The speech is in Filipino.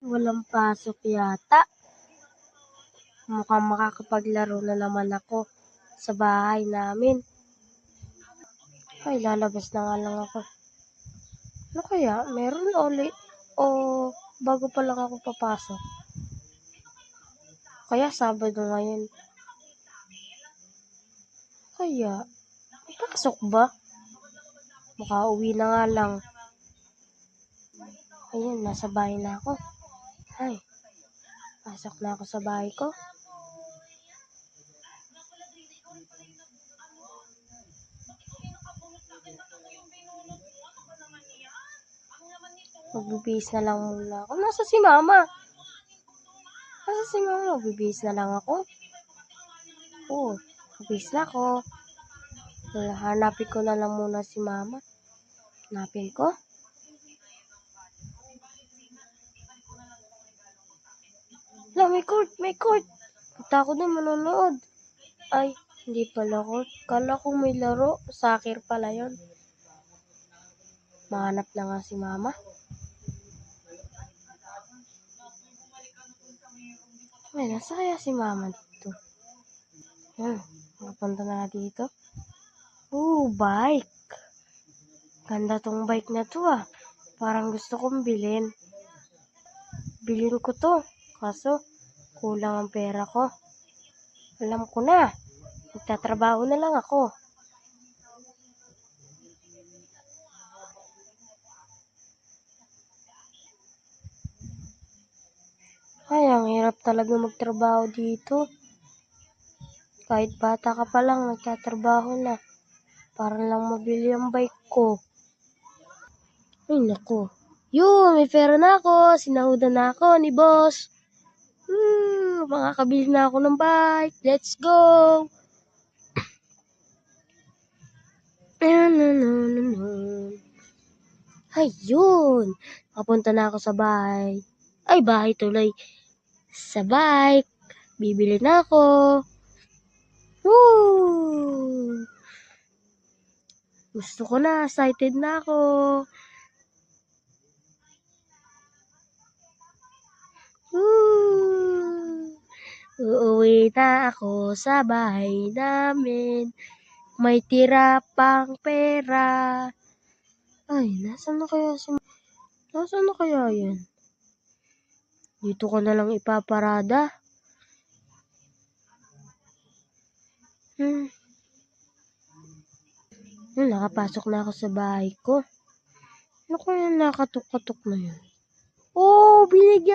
Walang pasok yata. Mukhang makakapaglaro na naman ako sa bahay namin. Ay, lalabas na nga lang ako. Ano kaya? Meron ulit? O bago pa lang ako papasok? Kaya Sabado ngayon. Kaya, pasok ba? Makauwi na nga lang. Ayun, nasa bahay na ako. Ay, pasok na ako sa bahay ko. Magbibihis na lang muna ako. Nasa si Mama? Magbibihis na lang ako. Oo, magbibihis na ako. Hanapin ko na lang muna si Mama. Hanapin ko. Hala, may court. Punta ako doon manonood. Ay, hindi pala court. Kala ko may laro. Soccer pala yon. Mahanap na nga si Mama. Ay, nasa kaya si Mama dito? Nakapunta na nga dito. Bike. Ganda tong bike na to ah. Parang gusto kong bilhin. Bilhin ko to. Kaso, kulang ang pera ko. Alam ko na. Magtatrabaho na lang ako. Ay, ang hirap talaga magtrabaho dito. Kahit bata ka pa lang, nagtatrabaho na. Para lang mabili ang bike ko. Ay, naku. May pera na ako. Sinahudan na ako ni boss. Makakabili na ako ng bike. Let's go! Ayun. Papunta na ako sa bahay. Ay, bahay tuloy. Sa bike. Bibili na ako. Gusto ko na. Excited na ako. Uuwi na ako sa bahay namin. May tira pang pera. Ay, nasaan na kaya yan? Dito ko na lang ipaparada. Nakapasok na ako sa bahay ko. Ano kaya nakatok-katok na yun? Binigyan